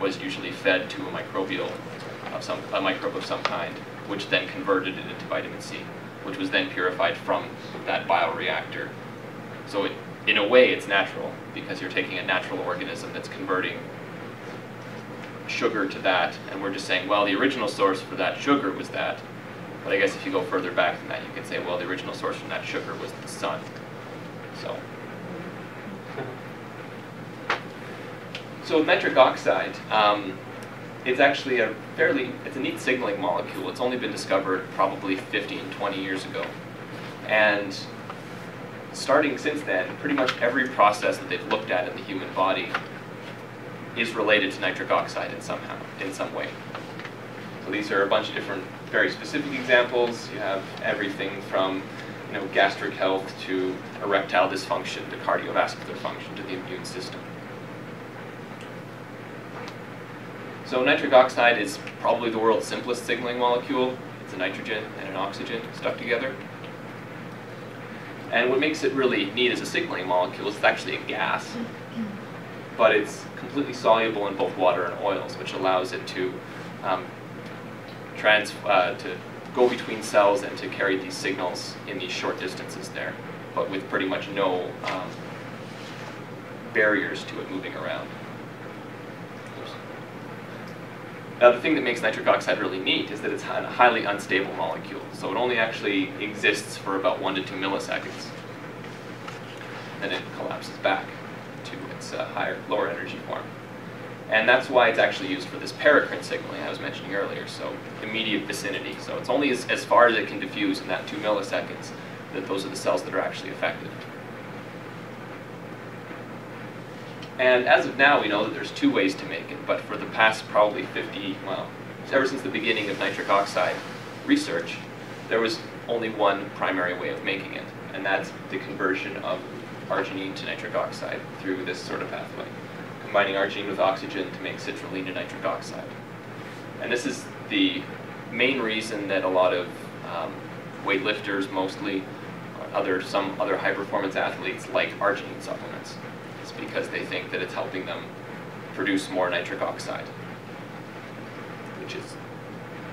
was usually fed to a microbe of some kind, which then converted it into vitamin C, which was then purified from that bioreactor. So in a way, it's natural, because you're taking a natural organism that's converting sugar to that, and we're just saying, well, the original source for that sugar was that. But I guess if you go further back than that, you can say, well, the original source from that sugar was the sun. So with nitric oxide, it's actually it's a neat signaling molecule. It's only been discovered probably 15, 20 years ago. And starting since then, pretty much every process that they've looked at in the human body is related to nitric oxide in some way. So these are a bunch of different, very specific examples. You have everything from gastric health to erectile dysfunction to cardiovascular function to the immune system. So nitric oxide is probably the world's simplest signaling molecule. It's a nitrogen and an oxygen stuck together. And what makes it really neat as a signaling molecule is it's actually a gas, but it's completely soluble in both water and oils, which allows it to to go between cells and to carry these signals in these short distances there, but with pretty much no barriers to it moving around. Now, the thing that makes nitric oxide really neat is that it's a highly unstable molecule, so it only actually exists for about 1 to 2 milliseconds. Then it collapses back to its lower energy form. And that's why it's actually used for this paracrine signaling I was mentioning earlier, so immediate vicinity. So it's only as far as it can diffuse in that 2 milliseconds that those are the cells that are actually affected. And as of now, we know that there's 2 ways to make it, but for the past probably ever since the beginning of nitric oxide research, there was only one primary way of making it, and that's the conversion of arginine to nitric oxide through this sort of pathway, combining arginine with oxygen to make citrulline and nitric oxide. And this is the main reason that a lot of weightlifters mostly, some other high-performance athletes like arginine supplements. It's because they think that it's helping them produce more nitric oxide, which is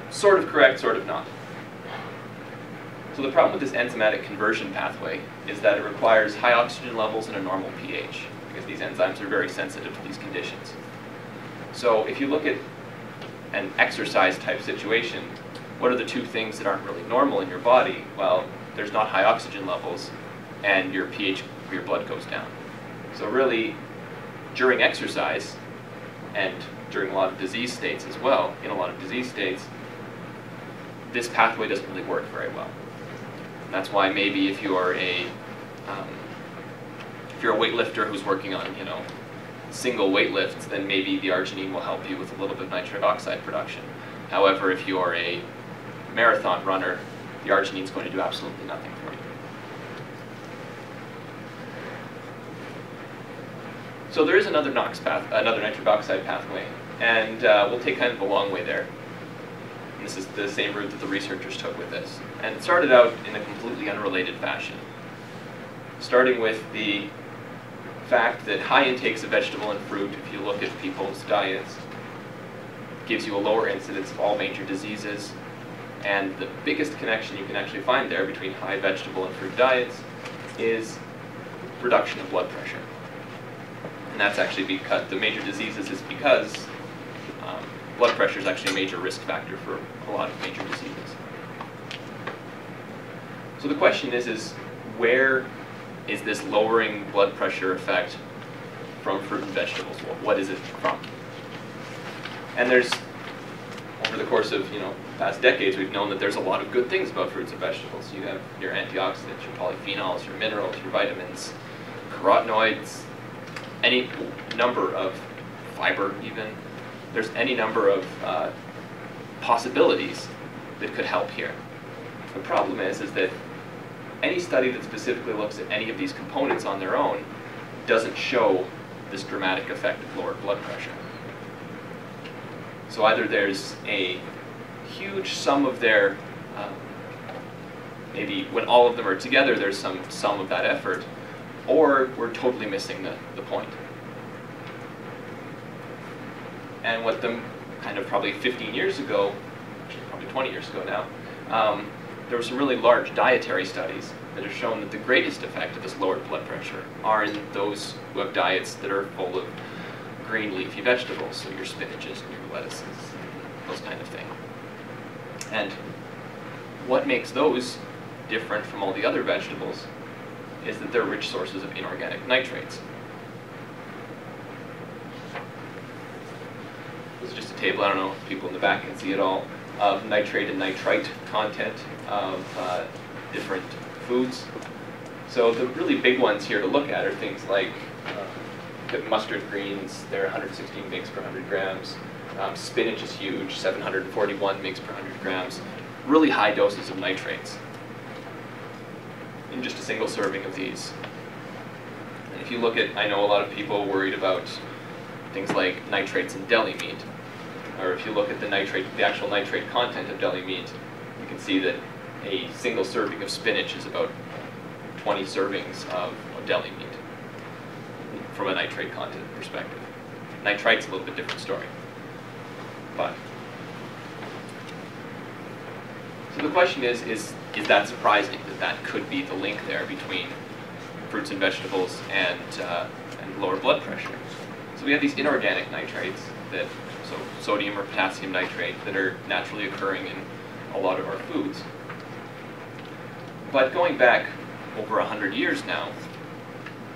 sort of correct, sort of not. So the problem with this enzymatic conversion pathway is that it requires high oxygen levels and a normal pH, because these enzymes are very sensitive to these conditions. So if you look at an exercise type situation, what are the 2 things that aren't really normal in your body? Well, there's not high oxygen levels, and your pH of your blood goes down. So really, during exercise, and during a lot of disease states as well, in a lot of disease states, this pathway doesn't really work very well. And that's why maybe if you're a weightlifter who's working on, single weight lifts, then maybe the arginine will help you with a little bit of nitric oxide production. However, if you're a marathon runner, the arginine is going to do absolutely nothing for you. So there is another nitric oxide pathway, and we'll take kind of a long way there. And this is the same route that the researchers took with this. And it started out in a completely unrelated fashion, starting with the fact that high intakes of vegetable and fruit, if you look at people's diets, gives you a lower incidence of all major diseases. And the biggest connection you can actually find there between high vegetable and fruit diets is reduction of blood pressure. And that's actually because the major diseases is because blood pressure is actually a major risk factor for a lot of major diseases. So the question is where is this lowering blood pressure effect from fruit and vegetables? What is it from? And there's, over the course of past decades, we've known that there's a lot of good things about fruits and vegetables. You have your antioxidants, your polyphenols, your minerals, your vitamins, carotenoids, any number of fiber even. There's any number of possibilities that could help here. The problem is that any study that specifically looks at any of these components on their own doesn't show this dramatic effect of lowered blood pressure. So either there's a huge sum of their, maybe when all of them are together, there's some sum of that effort, or we're totally missing the point. And what them kind of probably 15 years ago, actually probably 20 years ago now, there were some really large dietary studies that have shown that the greatest effect of this lowered blood pressure are in those who have diets that are full of green leafy vegetables, so your spinaches and your lettuces, those kind of thing. And what makes those different from all the other vegetables is that they're rich sources of inorganic nitrates. This is just a table, I don't know if people in the back can see it all, of nitrate and nitrite content of different foods. So the really big ones here to look at are things like mustard greens, they're 116 mg per 100 grams. Spinach is huge, 741 mg per 100 grams. Really high doses of nitrates in just a single serving of these. And if you look at, I know a lot of people worried about things like nitrates in deli meat. Or if you look at the actual nitrate content of deli meat, you can see that a single serving of spinach is about 20 servings of deli meat from a nitrate content perspective. Nitrite's a little bit different story. But so the question is that surprising that that could be the link there between fruits and vegetables and lower blood pressure? So we have these inorganic nitrates that, so sodium or potassium nitrate, that are naturally occurring in a lot of our foods. But going back over 100 years now,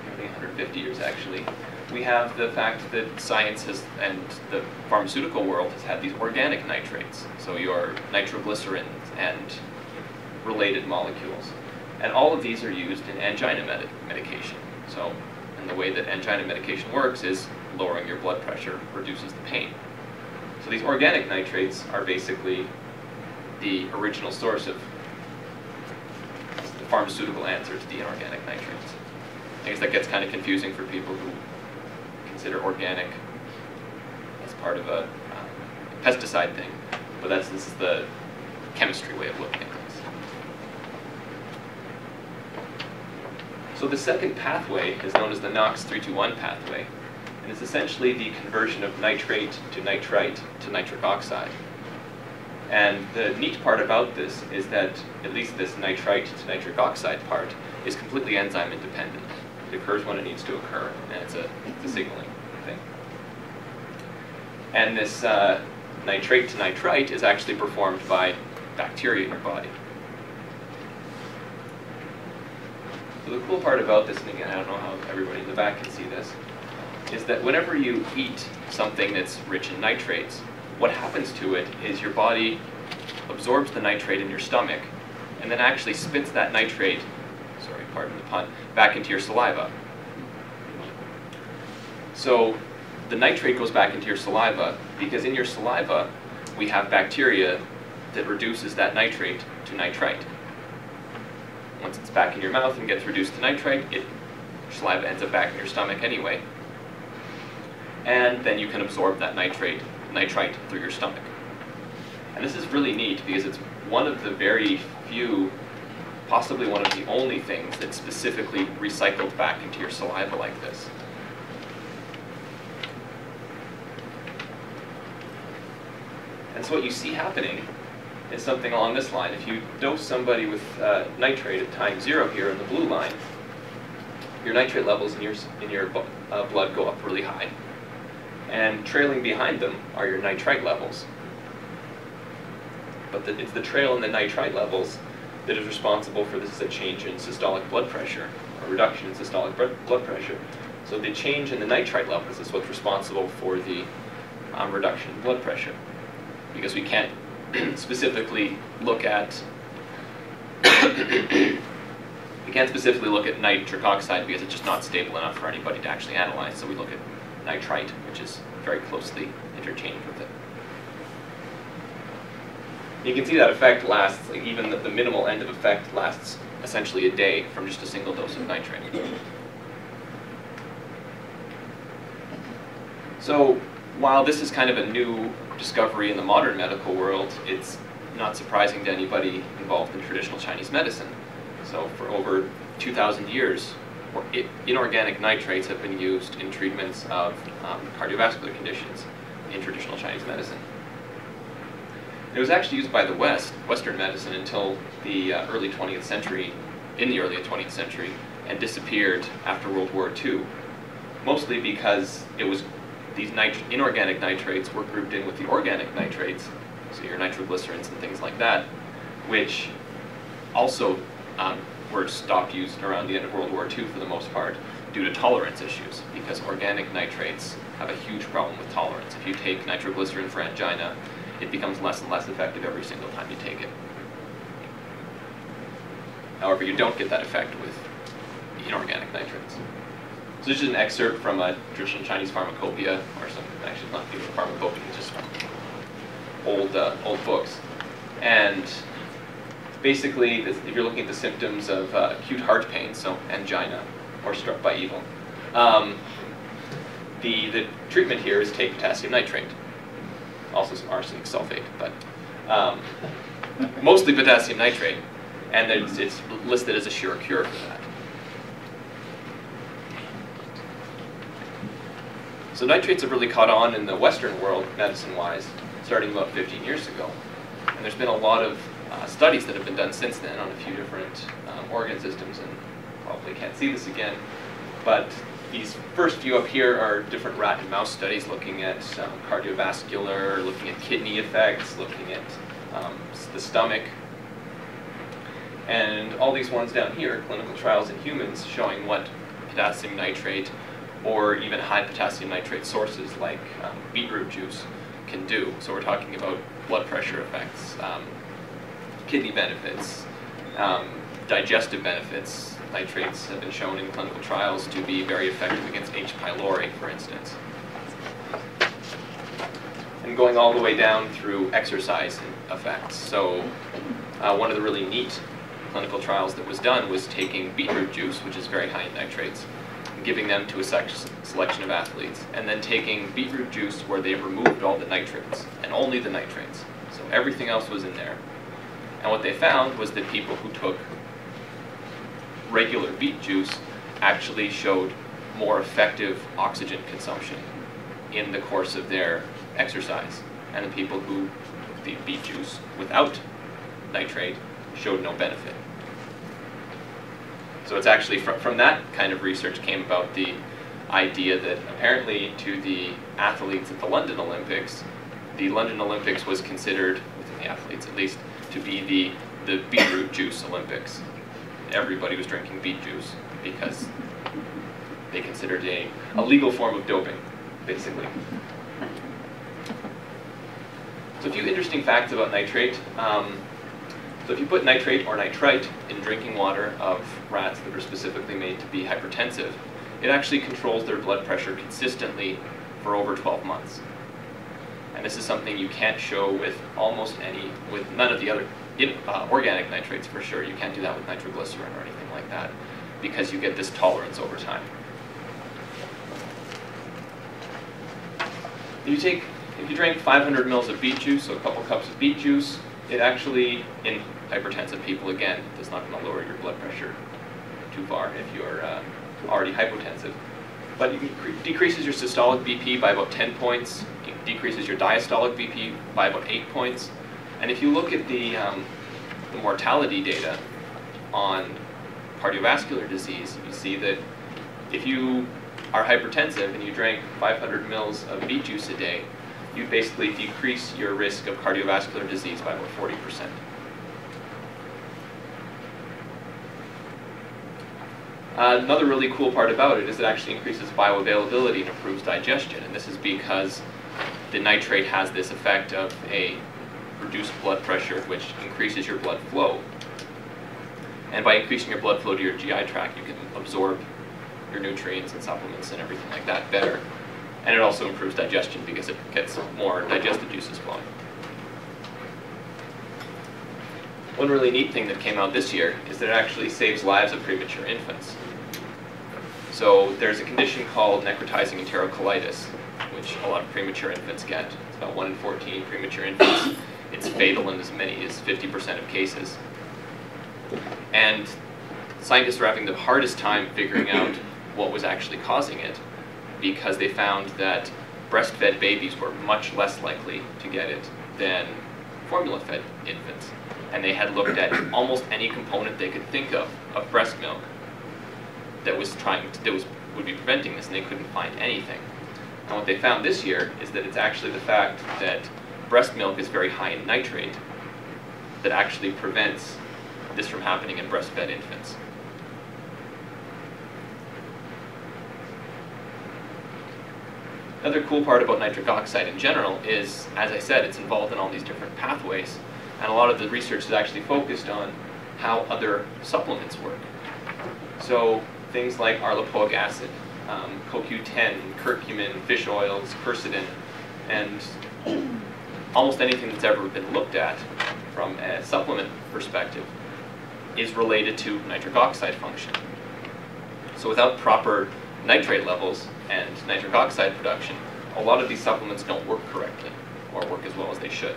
maybe 150 years actually, we have the fact that science has, and the pharmaceutical world has had these organic nitrates, so your nitroglycerins and related molecules. And all of these are used in angina medication. So, and the way that angina medication works is lowering your blood pressure reduces the pain. So these organic nitrates are basically the original source of the pharmaceutical answer to the inorganic nitrates. I guess that gets kind of confusing for people who consider organic as part of a pesticide thing, but this is the chemistry way of looking at things. So the second pathway is known as the NOx 321 pathway, and it's essentially the conversion of nitrate to nitrite to nitric oxide. And the neat part about this is that at least this nitrite to nitric oxide part is completely enzyme independent. It occurs when it needs to occur, and it's a signaling thing. And this nitrate to nitrite is actually performed by bacteria in your body. So the cool part about this, and again, I don't know how everybody in the back can see this, is that whenever you eat something that's rich in nitrates, what happens to it is your body absorbs the nitrate in your stomach and then actually spits that nitrate, sorry, pardon the pun, back into your saliva. So the nitrate goes back into your saliva because in your saliva we have bacteria that reduces that nitrate to nitrite. Once it's back in your mouth and gets reduced to nitrite, your saliva ends up back in your stomach anyway. And then you can absorb that nitrite through your stomach. And this is really neat because it's one of the very few, possibly one of the only things that's specifically recycled back into your saliva like this. And so what you see happening is something along this line. If you dose somebody with nitrate at time 0 here in the blue line, your nitrate levels in your blood go up really high. And trailing behind them are your nitrite levels. But it's the trail in the nitrite levels that is responsible for this is a change in systolic blood pressure, or reduction in systolic blood pressure. So the change in the nitrite levels is what's responsible for the reduction in blood pressure. Because we can't specifically look at nitric oxide because it's just not stable enough for anybody to actually analyze. So we look at nitrite, which is very closely interchanged with it. You can see that effect lasts, like even the minimal end of effect lasts essentially a day from just a single dose of nitrate. So while this is kind of a new discovery in the modern medical world, it's not surprising to anybody involved in traditional Chinese medicine. So for over 2,000 years, inorganic nitrates have been used in treatments of cardiovascular conditions. in traditional Chinese medicine. It was actually used by the Western medicine, until the early 20th century, and disappeared after World War II, mostly because it was these inorganic nitrates were grouped in with the organic nitrates, so your nitroglycerins and things like that, which also were stopped using around the end of World War II for the most part due to tolerance issues, because organic nitrates have a huge problem with tolerance. If you take nitroglycerin for angina, it becomes less and less effective every single time you take it. However, you don't get that effect with inorganic nitrates. So this is an excerpt from a traditional Chinese pharmacopoeia, or some, actually not even pharmacopoeia, just from old books. And basically, if you're looking at the symptoms of acute heart pain, so angina, or struck by evil, the treatment here is take potassium nitrate. Also some arsenic sulfate, but mostly potassium nitrate, and it's listed as a sure cure for that. So nitrates have really caught on in the Western world, medicine-wise, starting about 15 years ago. And there's been a lot of studies that have been done since then on a few different organ systems, and probably can't see this again, but these first few up here are different rat and mouse studies looking at cardiovascular, looking at kidney effects, looking at the stomach. And all these ones down here, clinical trials in humans, showing what potassium nitrate or even high potassium nitrate sources like beetroot juice can do. So we're talking about blood pressure effects, kidney benefits, digestive benefits. Nitrates have been shown in clinical trials to be very effective against H. pylori, for instance. And going all the way down through exercise effects. So one of the really neat clinical trials that was done was taking beetroot juice, which is very high in nitrates, and giving them to a selection of athletes, and then taking beetroot juice where they removed all the nitrates, and only the nitrates. So everything else was in there. And what they found was that people who took regular beet juice actually showed more effective oxygen consumption in the course of their exercise. And the people who took the beet juice without nitrate showed no benefit. So it's actually from that kind of research came about the idea that apparently to the athletes at the London Olympics was considered, within the athletes at least, to be the beetroot juice Olympics. Everybody was drinking beet juice because they considered it a legal form of doping, basically. So a few interesting facts about nitrate. So if you put nitrate or nitrite in drinking water of rats that are specifically made to be hypertensive, it actually controls their blood pressure consistently for over 12 months. And this is something you can't show with with none of the other organic nitrates for sure. You can't do that with nitroglycerin or anything like that, because you get this tolerance over time. If you drink 500 mils of beet juice, so a couple cups of beet juice, it actually, in hypertensive people again, is not going to lower your blood pressure too far if you're already hypotensive. But it decreases your systolic BP by about 10 points, it decreases your diastolic BP by about 8 points. And if you look at the mortality data on cardiovascular disease, you see that if you are hypertensive and you drank 500 mils of beet juice a day, you basically decrease your risk of cardiovascular disease by about 40%. Another really cool part about it is it actually increases bioavailability and improves digestion, and this is because the nitrate has this effect of a reduced blood pressure, which increases your blood flow. And by increasing your blood flow to your GI tract, you can absorb your nutrients and supplements and everything like that better. And it also improves digestion because it gets more digestive juices flowing. One really neat thing that came out this year is that it actually saves lives of premature infants. So there's a condition called necrotizing enterocolitis, which a lot of premature infants get. It's about 1 in 14 premature infants. It's fatal in as many as 50% of cases. And scientists were having the hardest time figuring out what was actually causing it, because they found that breastfed babies were much less likely to get it than formula-fed infants. And they had looked at almost any component they could think of breast milk that would be preventing this, and they couldn't find anything. And what they found this year is that it's actually the fact that breast milk is very high in nitrate that actually prevents this from happening in breastfed infants. Another cool part about nitric oxide in general is, as I said, it's involved in all these different pathways, and a lot of the research is actually focused on how other supplements work. So things like arlopoic acid, CoQ10, curcumin, fish oils, quercetin, and almost anything that's ever been looked at from a supplement perspective is related to nitric oxide function. So without proper nitrate levels and nitric oxide production, a lot of these supplements don't work correctly or work as well as they should.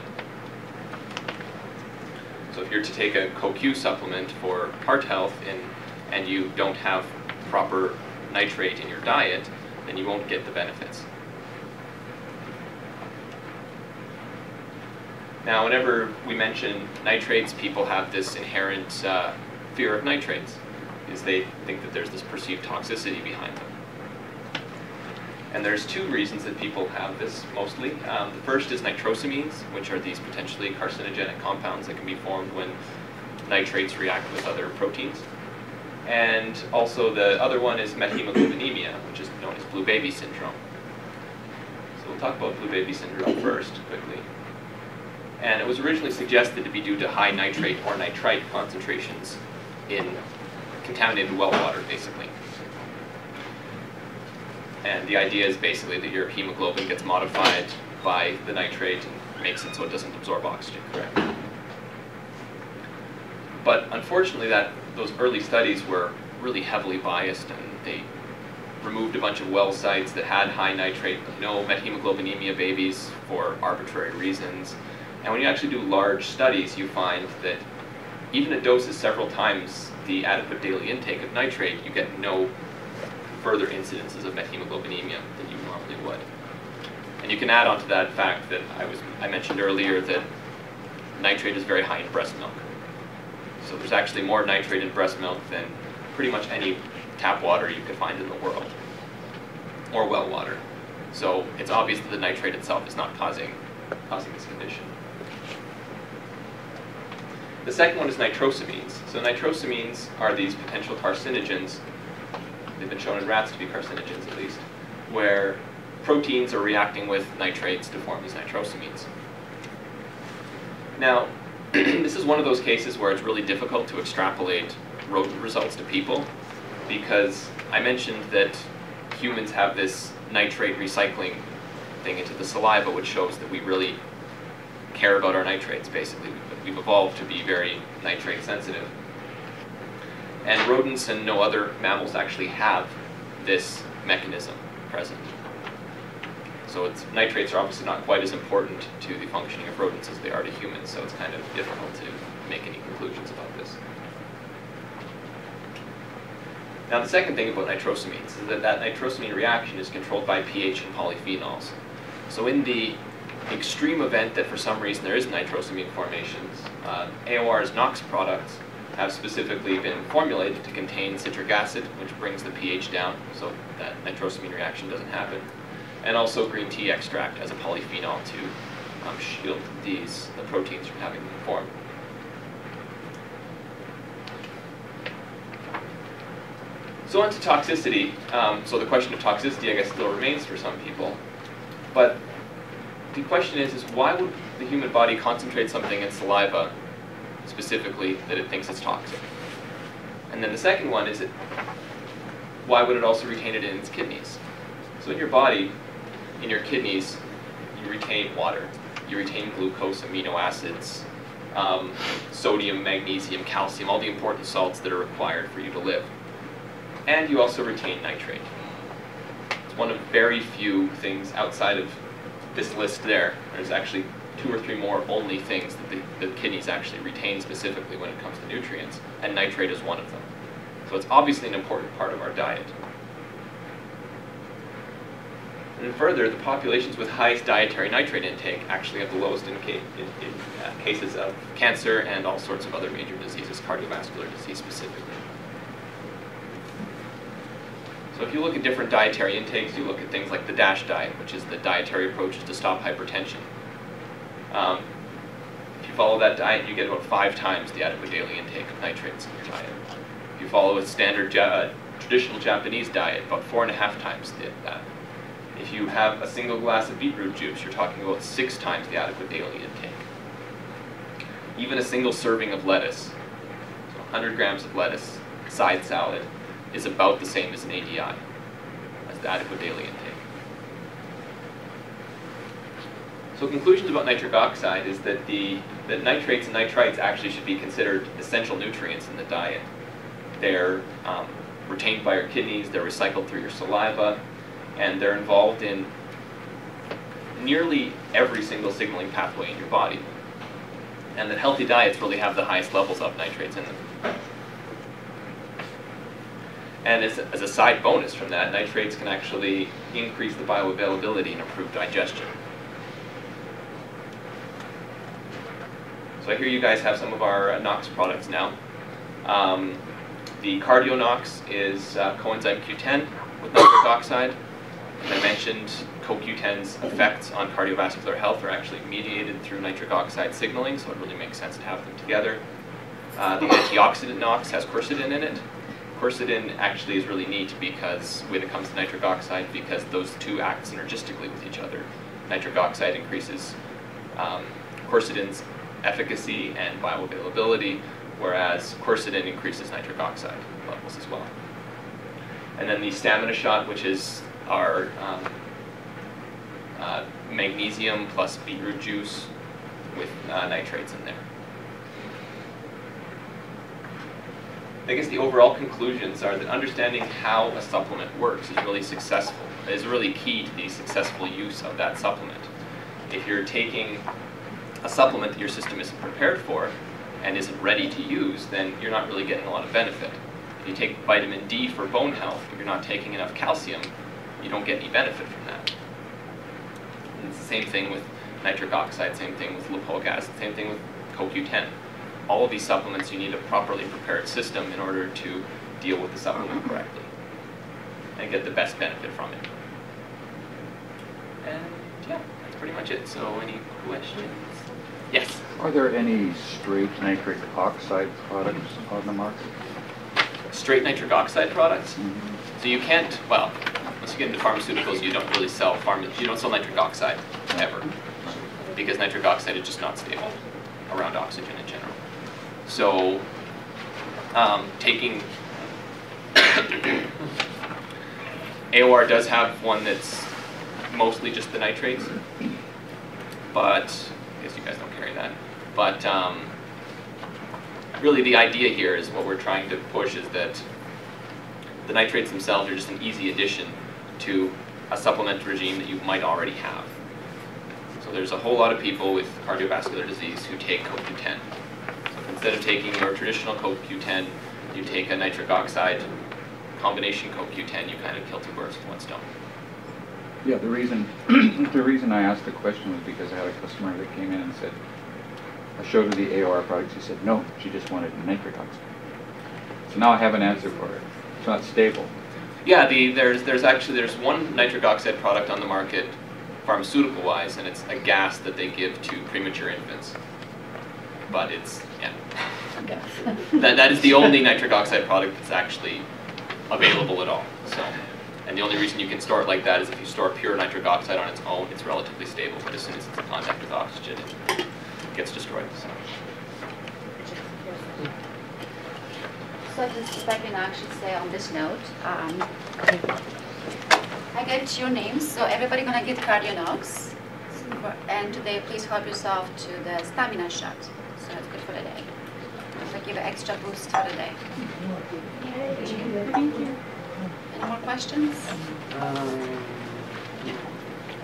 So if you're to take a CoQ supplement for heart health and you don't have proper nitrate in your diet, then you won't get the benefits. Now, whenever we mention nitrates, people have this inherent fear of nitrates, because they think that there's this perceived toxicity behind them. And there's two reasons that people have this mostly. The first is nitrosamines, which are these potentially carcinogenic compounds that can be formed when nitrates react with other proteins. And also the other one is methemoglobinemia, which is known as blue baby syndrome. So we'll talk about blue baby syndrome first, quickly. And it was originally suggested to be due to high nitrate or nitrite concentrations in contaminated well water, basically. And the idea is basically that your hemoglobin gets modified by the nitrate and makes it so it doesn't absorb oxygen correctly. But unfortunately, those early studies were really heavily biased, and they removed a bunch of well sites that had high nitrate but no methemoglobinemia babies for arbitrary reasons. And when you actually do large studies, you find that even at doses several times the adequate daily intake of nitrate, you get no further incidences of methemoglobinemia than you normally would. And you can add on to that fact that I mentioned earlier that nitrate is very high in breast milk. So there's actually more nitrate in breast milk than pretty much any tap water you could find in the world, or well water. So it's obvious that the nitrate itself is not causing this condition. The second one is nitrosamines. So nitrosamines are these potential carcinogens. They've been shown in rats to be carcinogens, at least, where proteins are reacting with nitrates to form these nitrosamines. Now, this is one of those cases where it's really difficult to extrapolate rodent results to people, because I mentioned that humans have this nitrate recycling thing into the saliva, which shows that we really care about our nitrates, basically. We've evolved to be very nitrate sensitive. And rodents and no other mammals actually have this mechanism present. So nitrates are obviously not quite as important to the functioning of rodents as they are to humans, so it's kind of difficult to make any conclusions about this. Now, the second thing about nitrosamines is that nitrosamine reaction is controlled by pH and polyphenols. So in the extreme event that for some reason there is nitrosamine formations, AOR's NOx products have specifically been formulated to contain citric acid, which brings the pH down so that nitrosamine reaction doesn't happen, and also green tea extract as a polyphenol to shield the proteins from having been formed. So on to toxicity. So the question of toxicity, I guess, still remains for some people. But the question is why would the human body concentrate something in saliva specifically that it thinks it's toxic? And then the second one is why would it also retain it in its kidneys? So in your body, in your kidneys, you retain water. You retain glucose, amino acids, sodium, magnesium, calcium, all the important salts that are required for you to live. And you also retain nitrate. It's one of very few things outside of this list there. There's actually 2 or 3 more only things that the kidneys actually retain specifically when it comes to nutrients, and nitrate is one of them. So it's obviously an important part of our diet. And then further, the populations with highest dietary nitrate intake actually have the lowest in cases of cancer and all sorts of other major diseases, cardiovascular disease specifically. So if you look at different dietary intakes, you look at things like the DASH diet, which is the dietary approaches to stop hypertension. If you follow that diet, you get about 5 times the adequate daily intake of nitrates in your diet. If you follow a standard traditional Japanese diet, about 4.5 times that. If you have a single glass of beetroot juice, you're talking about 6 times the adequate daily intake. Even a single serving of lettuce, so 100 grams of lettuce, side salad, is about the same as an ADI, as the adequate daily intake. So conclusions about nitric oxide is that that nitrates and nitrites actually should be considered essential nutrients in the diet. They're retained by your kidneys, they're recycled through your saliva, and they're involved in nearly every single signaling pathway in your body. And that healthy diets really have the highest levels of nitrates in them. And as a side bonus from that, nitrates can actually increase the bioavailability and improve digestion. So I hear you guys have some of our NOx products now. The CardioNOx is coenzyme Q10 with nitric oxide. As I mentioned, CoQ10's effects on cardiovascular health are actually mediated through nitric oxide signaling, so it really makes sense to have them together. The antioxidant NOx has quercetin in it. Quercetin actually is really neat because when it comes to nitric oxide, because those two act synergistically with each other. Nitric oxide increases quercetin's efficacy and bioavailability, whereas quercetin increases nitric oxide levels as well. And then the Stamina Shot, which is our magnesium plus beetroot juice with nitrates in there. I guess the overall conclusions are that understanding how a supplement works is really successful, is really key to the successful use of that supplement. If you're taking a supplement that your system isn't prepared for and isn't ready to use, then you're not really getting a lot of benefit. If you take vitamin D for bone health, if you're not taking enough calcium, you don't get any benefit from that. And it's the same thing with nitric oxide, same thing with lipoic acid, same thing with CoQ10. All of these supplements, you need a properly prepared system in order to deal with the supplement correctly and get the best benefit from it. And yeah, that's pretty much it. So any questions? Yes? Are there any straight nitric oxide products on the market? Straight nitric oxide products? Mm-hmm. So you can't, well, once you get into pharmaceuticals, you don't really sell you don't sell nitric oxide ever, because nitric oxide is just not stable around oxygen in general. So taking AOR does have one that's mostly just the nitrates, but I guess you guys don't carry that. But really the idea here is what we're trying to push is that the nitrates themselves are just an easy addition to a supplement regime that you might already have. So there's a whole lot of people with cardiovascular disease who take CoQ10. So instead of taking your traditional CoQ10, you take a nitric oxide combination CoQ10, you kind of kill 2 birds with 1 stone. Yeah, the reason I asked the question was because I had a customer that came in and said, I showed her the AOR products. She said no, she just wanted nitric oxide. So now I have an answer for it. It's not stable. Yeah, there's one nitric oxide product on the market, pharmaceutical-wise, and it's a gas that they give to premature infants. But it's, yeah. that is the only nitric oxide product that's actually available at all. So, and the only reason you can store it like that is if you store pure nitric oxide on its own, it's relatively stable, but as soon as it's in contact with oxygen, it gets destroyed. So just if I can actually say on this note, I get 2 names, so everybody gonna get CardioNOx, and today please help yourself to the Stamina Shot, so it's good for the day. So give an extra boost for the day. Thank you. Any more questions? I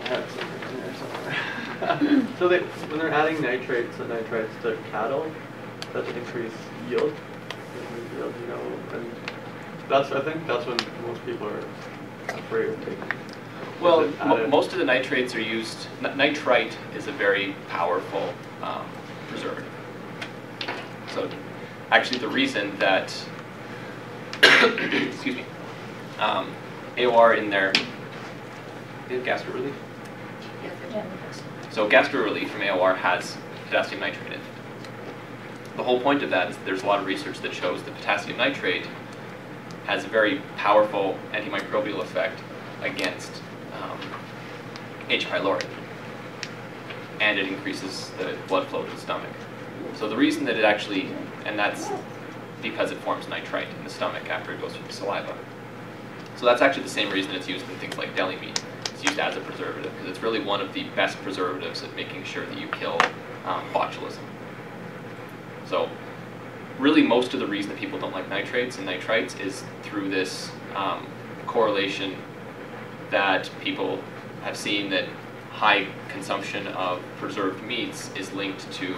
have something in there somewhere. So when they're adding nitrates and nitrites to cattle, that should increase yield. You know, and I think that's when most people are afraid of taking Well, Is it added- most of the nitrates are used. Nitrite is a very powerful preservative. So, actually, the reason that excuse me, AOR in their gastro relief. So gastro relief from AOR has potassium nitrate in it. The whole point of that is there's a lot of research that shows that potassium nitrate has a very powerful antimicrobial effect against H. pylori, and it increases the blood flow to the stomach. So the reason that it actually, and that's because it forms nitrite in the stomach after it goes through the saliva. So that's actually the same reason it's used in things like deli meat. It's used as a preservative because it's really one of the best preservatives at making sure that you kill botulism. So really most of the reason that people don't like nitrates and nitrites is through this correlation that people have seen that high consumption of preserved meats is linked to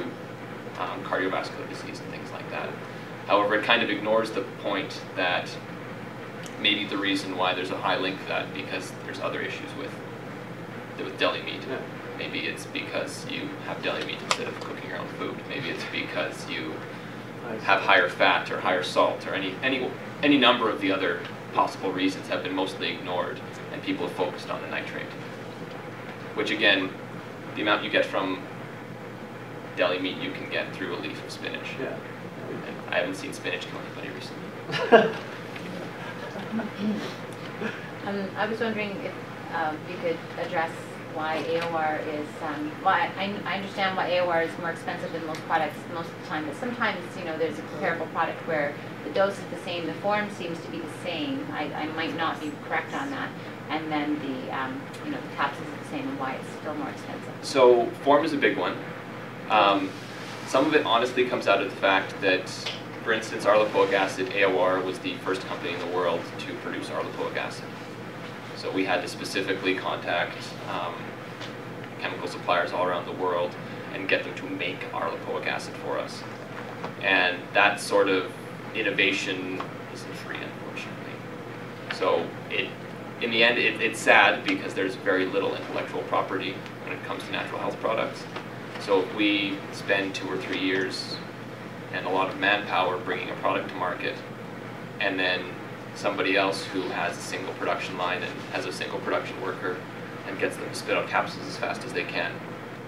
cardiovascular disease and things like that. However, it kind of ignores the point that maybe the reason why there's a high link to that because there's other issues with deli meat. Yeah. Maybe it's because you have deli meat instead of cooking your own food. Maybe it's because you have higher fat or higher salt or any number of the other possible reasons have been mostly ignored, and people have focused on the nitrate. Which again, the amount you get from deli meat you can get through a leaf of spinach. Yeah. And I haven't seen spinach kill anybody recently. I was wondering if you could address why AOR is, I understand why AOR is more expensive than most products most of the time, but sometimes, there's a comparable product where the dose is the same, the form seems to be the same. I might not be correct on that. And then the capsules are the same, and why it's still more expensive. So form is a big one. Some of it honestly comes out of the fact that, for instance, arlipoic acid, AOR was the first company in the world to produce arlipoic acid. So we had to specifically contact chemical suppliers all around the world and get them to make arlipoic acid for us. And that sort of innovation isn't free, unfortunately. So in the end, it's sad because there's very little intellectual property when it comes to natural health products. So if we spend 2 or 3 years and a lot of manpower bringing a product to market, and then somebody else who has a single production line and has a single production worker and gets them to spit out capsules as fast as they can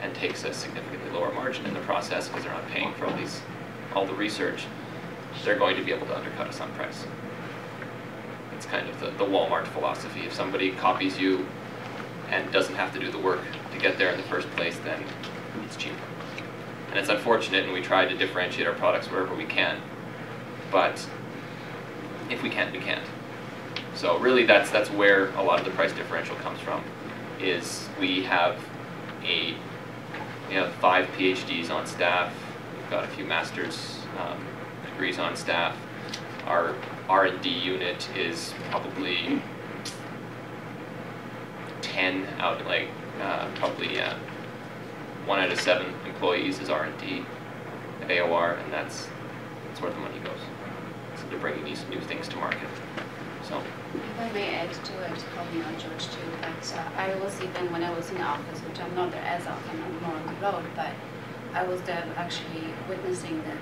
and takes a significantly lower margin in the process because they're not paying for all the research, they're going to be able to undercut us on price. It's kind of the Walmart philosophy. If somebody copies you and doesn't have to do the work to get there in the first place, then it's cheaper. And it's unfortunate, and we try to differentiate our products wherever we can, but if we can't, we can't. So really that's where a lot of the price differential comes from, is we have 5 PhDs on staff, we've got a few master's degrees on staff. Our R&D unit is probably 10 out, probably 1 out of 7 employees is R&D at AOR, and that's where the money goes. So they're bringing these new things to market. So. If I may add to it, help me out, George, too, but I was even, when I was in the office, which I'm not there as often, I'm more on the road, but I was there actually witnessing that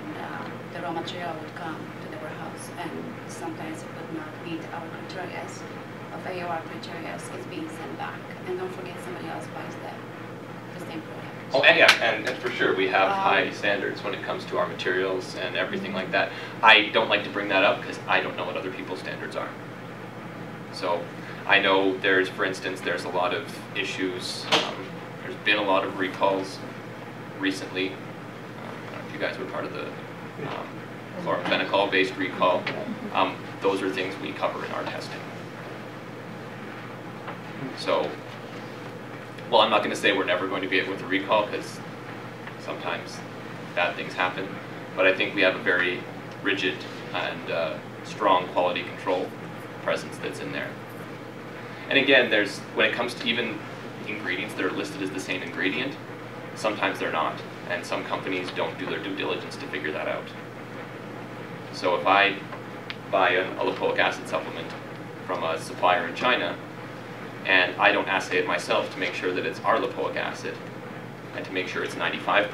the raw material would come to the warehouse, and sometimes it would not meet our criteria of AOR criteria, it's being sent back. And don't forget, somebody else buys the same product. Oh, and yeah, and for sure, we have high standards when it comes to our materials and everything like that. I don't like to bring that up because I don't know what other people's standards are. So I know for instance, there's a lot of issues. There's been a lot of recalls recently. I don't know if you guys were part of the chloramphenicol-based recall. Those are things we cover in our testing. So, well, I'm not going to say we're never going to be able to recall because sometimes bad things happen, but I think we have a very rigid and strong quality control presence that's in there. And again, when it comes to even ingredients that are listed as the same ingredient, sometimes they're not, and some companies don't do their due diligence to figure that out. So if I buy an lipoic acid supplement from a supplier in China, and I don't assay it myself to make sure that it's arlipoic acid and to make sure it's 95%.